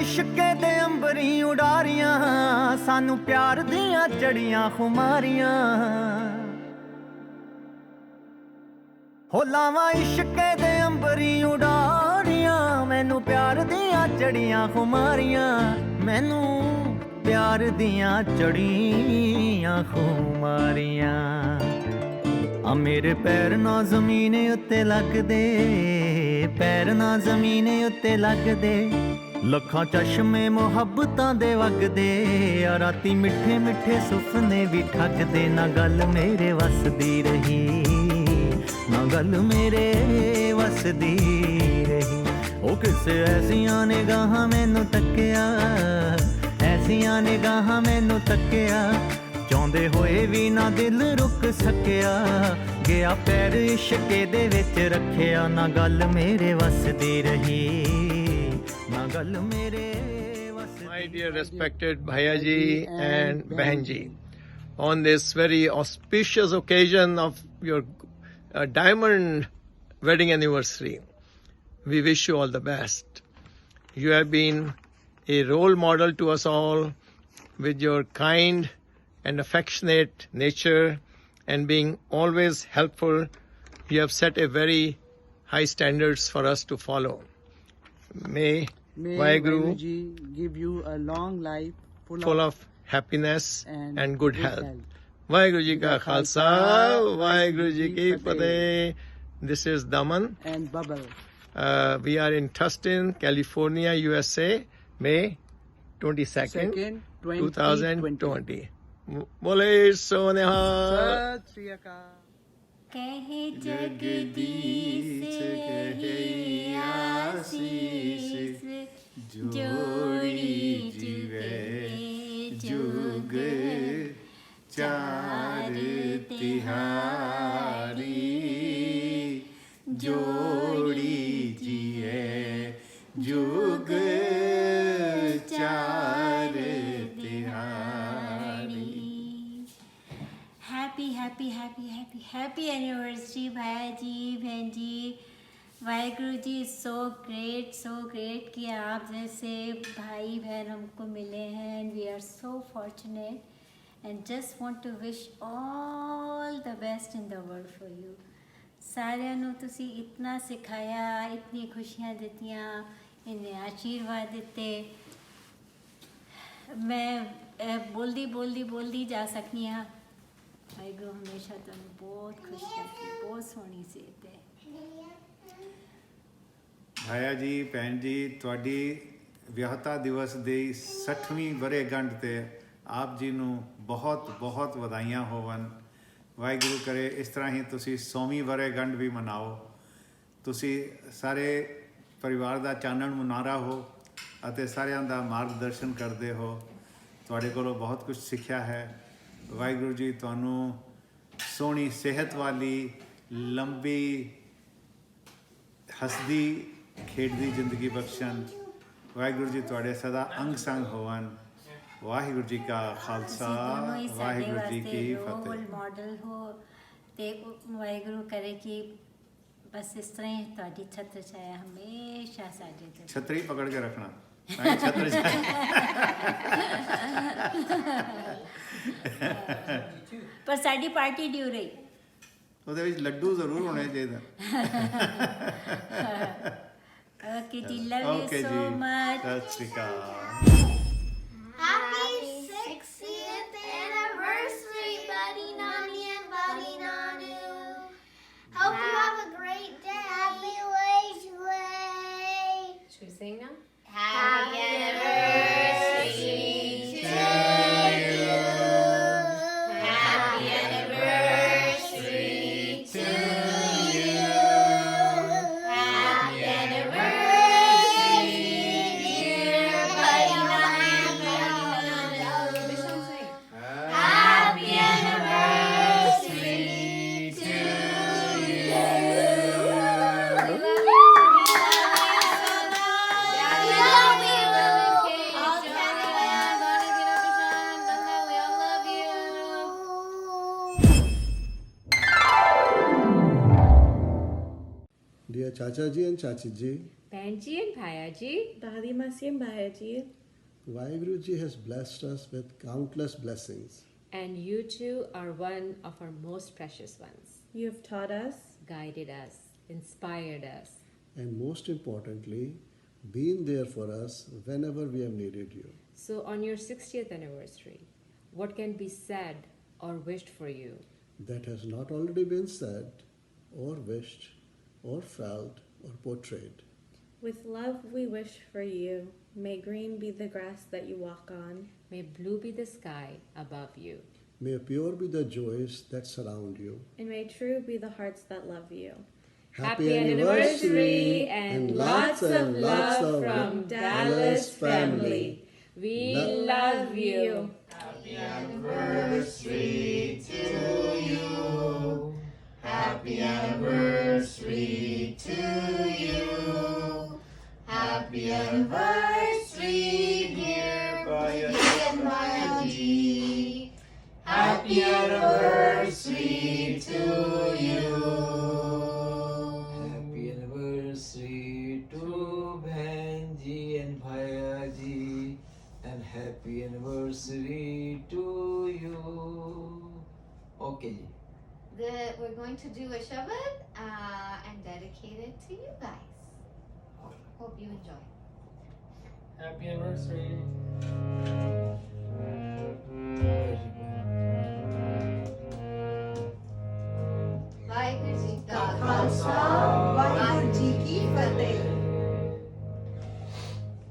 ਇਸ਼ਕੇ ਦੇ ਅੰਬਰੀ ਉਡਾਰੀਆਂ ਸਾਨੂੰ ਪਿਆਰ ਦੀਆਂ ਜੜੀਆਂ ਖੁਮਾਰੀਆਂ ਹੋ ਲਾਵਾਂ ਇਸ਼ਕੇ ਦੇ ਅੰਬਰੀ ਉਡਾਰੀਆਂ ਮੈਨੂੰ ਪਿਆਰ ਦੀਆਂ ਜੜੀਆਂ ਖੁਮਾਰੀਆਂ ਮੈਨੂੰ ਪਿਆਰ ਦੀਆਂ ਜੜੀਆਂ ਖੁਮਾਰੀਆਂ ਆ ਮੇਰੇ ਪੈਰ ਨਾ ਜ਼ਮੀਨ ਉੱਤੇ ਲੱਗਦੇ ਪੈਰ ਨਾ ਜ਼ਮੀਨ ਉੱਤੇ ਲੱਗਦੇ ਲੱਖਾਂ ਚਸ਼ਮੇ ਮੁਹੱਬਤਾਂ ਦੇ ਵਗਦੇ ਆ ਰਾਤੀ ਮਿੱਠੇ ਮਿੱਠੇ ਸੁਪਨੇ ਵੀ ਠੱਗਦੇ ਨਾ ਗੱਲ ਮੇਰੇ ਵੱਸਦੀ ਰਹੀ ਨਾ ਗੱਲ ਮੇਰੇ ਵੱਸਦੀ ਰਹੀ ਉਹ ਕਿਸੇ ਐਸੀਆਂ ਨਿਗਾਹਾਂ ਮੈਨੂੰ ਤੱਕਿਆ ਐਸੀਆਂ ਨਿਗਾਹਾਂ ਮੈਨੂੰ ਤੱਕਿਆ ਚਾਹੁੰਦੇ ਹੋਏ ਵੀ ਨਾ ਦਿਲ ਰੁਕ ਸਕਿਆ ਗਿਆ ਪੈਰ ਇਸ਼ਕੇ ਦੇ ਵਿੱਚ ਰੱਖਿਆ ਨਾ ਗੱਲ ਮੇਰੇ ਵੱਸਦੀ ਰਹੀ ਨਾ ਗੱਲ ਮੇਰੇ ਵੱਸਦੀ My dear respected Bhayaji and Bahanji, on this very auspicious occasion of your diamond wedding anniversary, we wish you all the best. You have been a role model to us all with your kind and affectionate nature and being always helpful. You have set a very high standards for us to follow. May Vaheguru Ji give you a long life full of happiness and good health. Vaheguru Ji ka Khalsa, Vaheguru Ji ki Fateh. This is Daman and Bubble. We are in Tustin, California, USA, May 22nd, 2020. Bole Soneha. Sat Shri Akal. कहे जगदीश कहे आशीष जोड़ी जुगे जुग चार तिहारी जोड़ी जिए जुग चार तिहारी हैप्पी एनिवर्सरी भैया जी बहन जी वाहेगुरु जी सो ग्रेट कि आप जैसे भाई बहन हमको मिले हैं and we are so fortunate and just want to wish all the best in the world for you ਸਾਰਿਆਂ ਨੂੰ ਤੁਸੀਂ ਇਤਨਾ ਸਿਖਾਇਆ ਇਤਨੀ ਖੁਸ਼ੀਆਂ ਦਿੱਤੀਆਂ ਇੰਨੇ ਆਸ਼ੀਰਵਾਦ ਦਿੱਤੇ ਮੈਂ ਬੋਲਦੀ ਜਾ ਸਕਦੀ ਹਾਂ ਵਾਹਿਗੁਰੂ ਹਮੇਸ਼ਾ ਤੁਹਾਨੂੰ ਬਹੁਤ ਖੁਸ਼ ਰੱਖੇ ਬਹੁਤ ਸੋਹਣੀ ਸਿਹਤ ਹੈ ਭਾਇਆ ਜੀ ਭੈਣ ਜੀ ਤੁਹਾਡੀ ਵਿਆਹਤਾ ਦਿਵਸ ਦੀ 60ਵੀਂ ਵਰ੍ਹੇਗੰਢ ਤੇ ਆਪ ਜੀ ਨੂੰ ਬਹੁਤ ਬਹੁਤ ਵਧਾਈਆਂ ਹੋਵਨ ਵਾਹਿਗੁਰੂ ਕਰੇ ਇਸ ਤਰ੍ਹਾਂ ਹੀ ਤੁਸੀਂ 100ਵੀਂ ਵਰ੍ਹੇਗੰਢ ਵੀ ਮਨਾਓ ਤੁਸੀਂ ਸਾਰੇ ਪਰਿਵਾਰ ਦਾ ਚਾਨਣ ਮੁਨਾਰਾ ਹੋ ਅਤੇ ਸਾਰਿਆਂ ਦਾ ਮਾਰਗਦਰਸ਼ਨ ਕਰਦੇ ਹੋ ਤੁਹਾਡੇ ਕੋਲੋਂ ਬਹੁਤ ਕੁਝ ਸਿੱਖਿਆ ਹੈ ਵਾਹਿਗੁਰੂ ਜੀ ਤੁਹਾਨੂੰ ਸੋਹਣੀ ਸਿਹਤ ਵਾਲੀ ਲੰਬੀ ਹੱਸਦੀ ਖੇਡਦੀ ਜ਼ਿੰਦਗੀ ਬਖਸ਼ਣ ਵਾਹਿਗੁਰੂ ਜੀ ਤੁਹਾਡੇ ਸਦਾ ਅੰਗ ਸੰਗ ਹੋਵਨ ਵਾਹਿਗੁਰੂ ਜੀ ਕਾ ਖਾਲਸਾ ਵਾਹਿਗੁਰੂ ਜੀ ਕੀ ਫਤਿਹ ਰੋਲ ਮਾਡਲ ਹੋ ਤੇ ਵਾਹਿਗੁਰੂ ਕਰੇ ਕਿ ਬਸ ਇਸ ਤਰ੍ਹਾਂ ਹੀ ਤੁਹਾਡੀ ਛਤਰ ਛਾਇਆ ਹਮੇਸ਼ਾ ਸਾਡੇ ਤੇ ਛਤਰੀ ਪਕੜ ਕੇ ਰੱਖਣਾ ਤਾਂ ਛਤਰ ਪਰ ਸਾਡੀ ਪਾਰਟੀ ਡਿਊ ਰਹੀ ਉਹਦੇ ਵਿੱਚ ਲੱਡੂ ਜ਼ਰੂਰ ਹੋਣੇ ਚਾਹੀਦੇ ਓਕੇ ਜੀ ਲਵ ਯੂ ਸੋ ਮਚ ਸਤਿ ਸ਼੍ਰੀ ਅਕਾਲ Happy 60th anniversary, Buddy Nani and Buddy Nanu. Hope you have a great day. Happy Way. Should we sing now? Happy anniversary to you. Happy anniversary to you. Happy anniversary, dear Buddy Nani and Buddy Nanu. Happy anniversary to you. Dear Chacha ji and Chachi ji, Benji and Bhayaji. Dadi Masi and Bhayaji. Vaheguruji has blessed us with countless blessings. And you two are one of our most precious ones. You have taught us, Guided us, inspired us. And most importantly, been there for us whenever we have needed you. So on your 60th anniversary, what can be said or wished for you? That has not already been said, or wished, or felt, or portrayed. with love we wish for you. May green be the grass that you walk on. May blue be the sky above you. May pure be the joys that surround you. And may true be the hearts that love you. Happy anniversary and lots of love from Dallas family. We love you. Happy anniversary to Benji and Bhayaji, and happy anniversary to you. Okay. We're going to do a Shabad and dedicate it to you guys. Hope you enjoy. Happy anniversary. Waheguru ji ਕਾ ਖਾਲਸਾ ਵਾਹਿਗੁਰੂ ਜੀ ਕੀ ਫਤਿਹ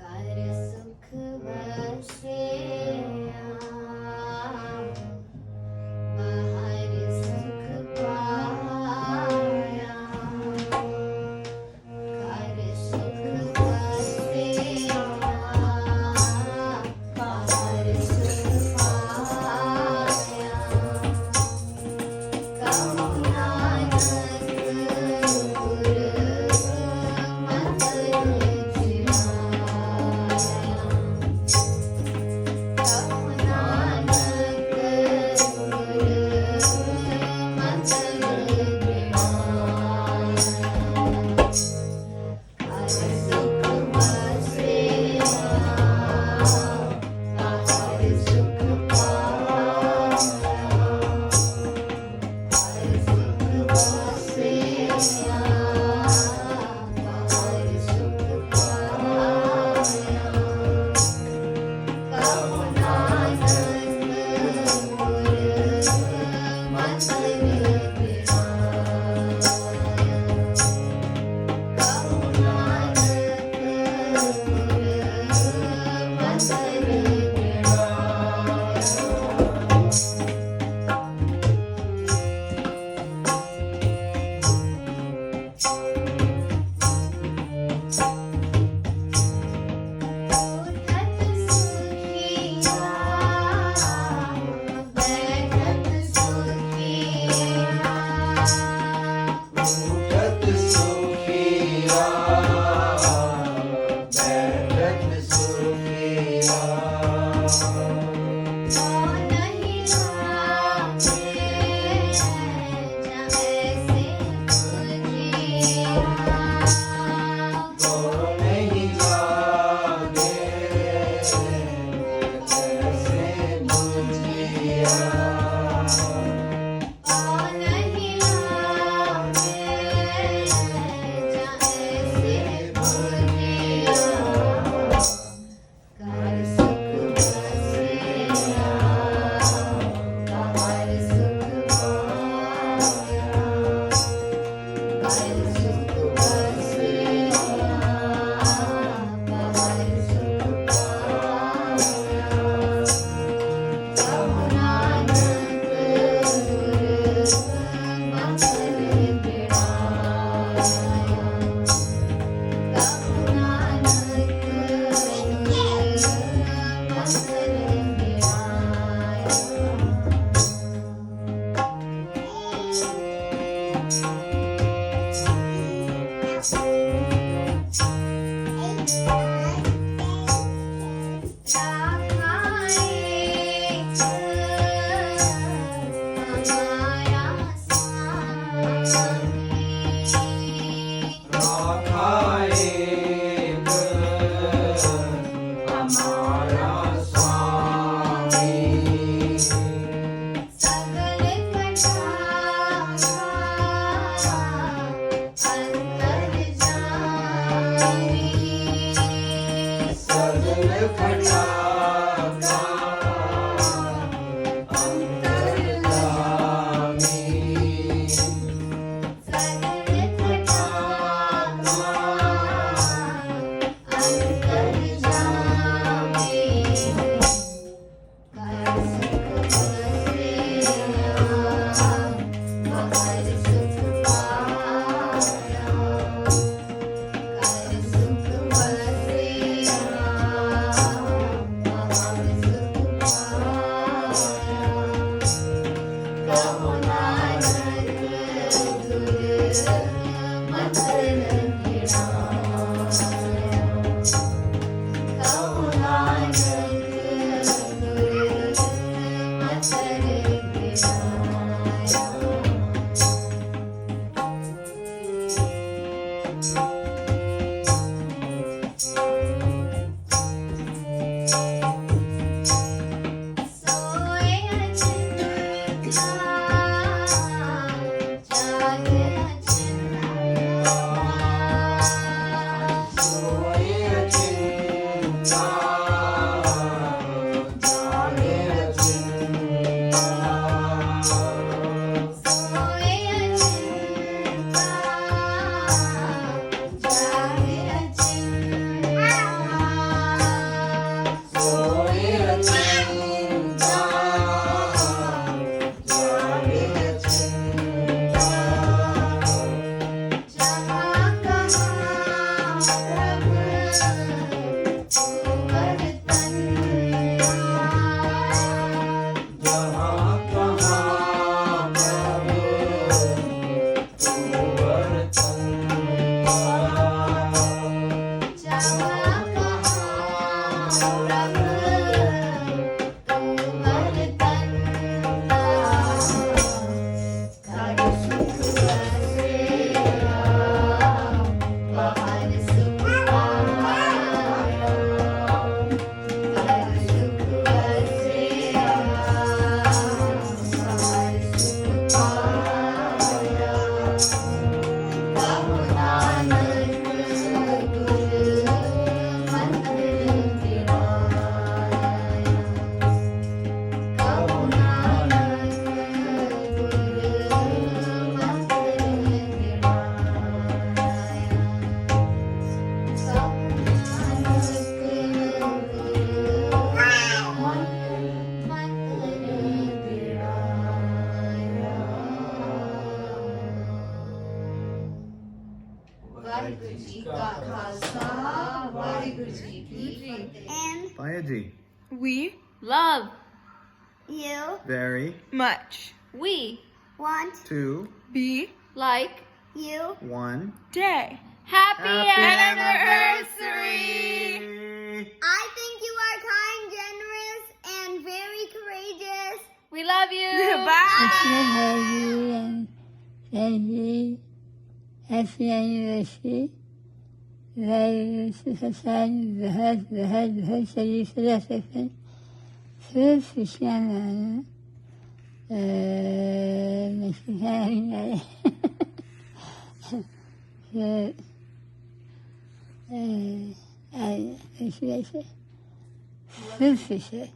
ਕਰ ਸੁਖ ਵਸਿਆ ਬਾਹਰ ਸੁਖ ਪਾਇਆ ਕਰ ਸੁਖ ਵਸਿਆ ਬਾਹਰ ਸੁਖ ਪਾਇਆ Rakhaye And Paya ji, We love you very much. we want to Be like you one day. happy anniversary. I think you are kind, generous, and very courageous. We love you. Bye. Happy anniversary. Very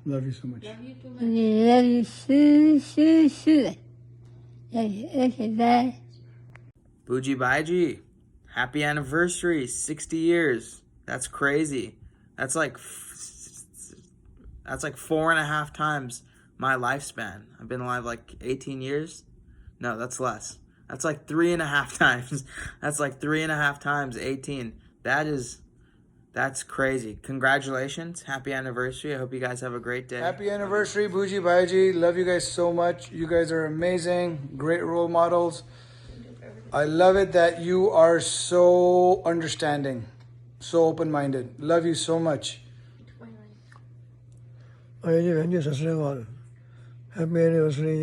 Love you so much. love you so. Okay, bye. Booji Baiji, happy anniversary, 60 years. That's crazy. That's like 4.5 times my lifespan. I've been alive like 18 years. No, that's less. That's like 3.5 times. That's like 3.5 times 18. That's crazy. Congratulations. Happy anniversary. I hope you guys have a great day. Happy anniversary, Booji Baiji. Love you guys so much. You guys are amazing. Great role models. I love it that you are so understanding, so open-minded. Love you so much. जी बहन जी सत श्रीकाल happy anniversary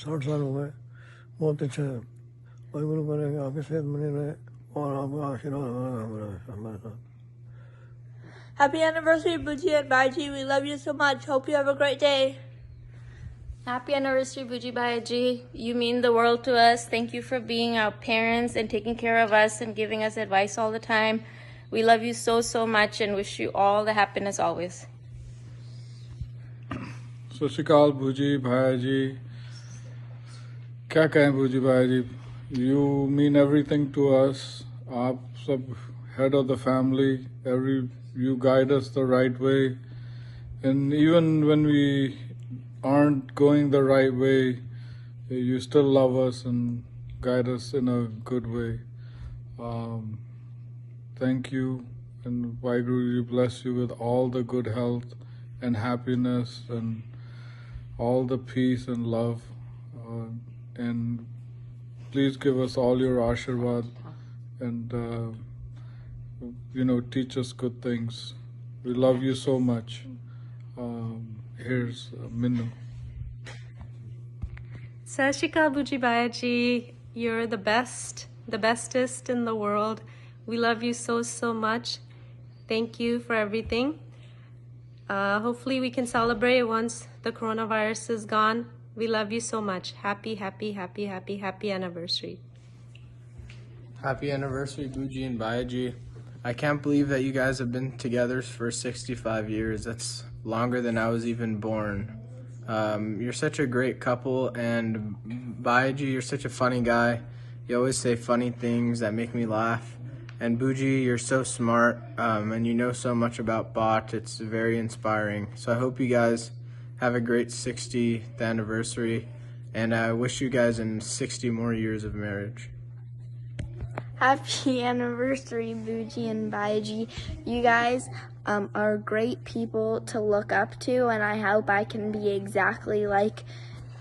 60 साल हो गए बहुत अच्छा है वाहिगुरु करेंगे आपकी सेहत बनी रहे और आपका आशीर्वाद हमारे साथ Happy anniversary, Booji and Baiji. We love you so much. Hope you have a great day. Happy anniversary, Bhuji Bhayaji. You mean the world to us. Thank you for being our parents and taking care of us and giving us advice all the time. We love you so, so much and wish you all the happiness always. सत श्री अकाल भूजी भाया जी. क्या कहें भूजी भाया जी, you mean everything to us. आप सब head of the family, you guide us the right way, and even when we aren't going the right way, you still love us and guide us in a good way. Thank you, and Vaheguru bless you with all the good health and happiness and all the peace and love, and please give us all your Ashirwad and teach us good things. We love you so much. Here's Minnu. Sat Shri Akal, Bhuji Bhayaji. You're the best, the bestest in the world. We love you so, so much. Thank you for everything. Hopefully we can celebrate once the coronavirus is gone. We love you so much. Happy, happy, happy, happy, happy anniversary. Happy anniversary, Bhuji and Bhayaji. I can't believe that you guys have been together for 65 years. That's longer than I was even born. You're such a great couple, and Bhayaji, you're such a funny guy. You always say funny things that make me laugh. And Bhuji, you're so smart, and you know so much about Bhat. It's very inspiring. So I hope you guys have a great 60th anniversary, and I wish you guys in 60 more years of marriage. Happy anniversary, Bhuji and Bhayaji. You guys are great people to look up to, and I hope I can be exactly like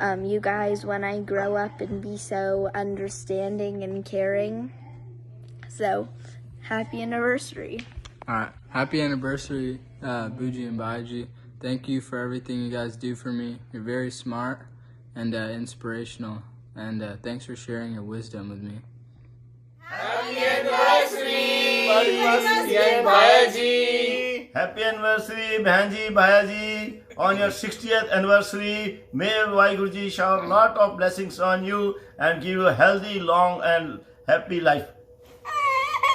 you guys when I grow up and be so understanding and caring. So, happy anniversary. Alright, happy anniversary, Bhuji and Bhayaji. Thank you for everything you guys do for me. You're very smart and inspirational, and thanks for sharing your wisdom with me. Happy anniversary, Bhayaji. Happy anniversary, Bhanji, Bhayaji. On your 60th anniversary, may Vaheguruji shower lot of blessings on you and give you a healthy, long and happy life.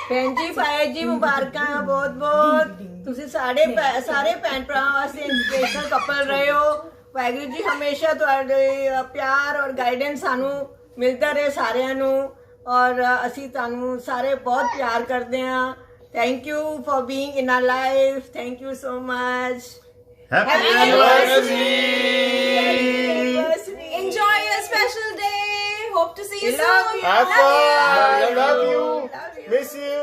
ਭੈਣ ਜੀ ਭਾਇਆ ਜੀ ਮੁਬਾਰਕਾਂ ਬਹੁਤ ਬਹੁਤ ਤੁਸੀਂ ਸਾਰੇ ਭੈਣ ਭਰਾਵਾਂ ਵਾਸਤੇ ਇੰਸਪੀਰੇਸ਼ਨਲ ਕਪਲ ਰਹੇ ਹੋ ਵਾਹਿਗੁਰੂ ਜੀ ਹਮੇਸ਼ਾ ਤੁਹਾਡੇ ਪਿਆਰ ਔਰ ਗਾਈਡੈਂਸ ਸਾਨੂੰ ਮਿਲਦਾ ਰਹੇ ਸਾਰਿਆਂ ਨੂੰ ਔਰ ਅਸੀਂ ਤੁਹਾਨੂੰ ਸਾਰੇ ਬਹੁਤ ਪਿਆਰ ਕਰਦੇ ਹਾਂ thank you for being in our life thank you so much happy anniversary enjoy your special day hope to see you soon have fun I love you miss you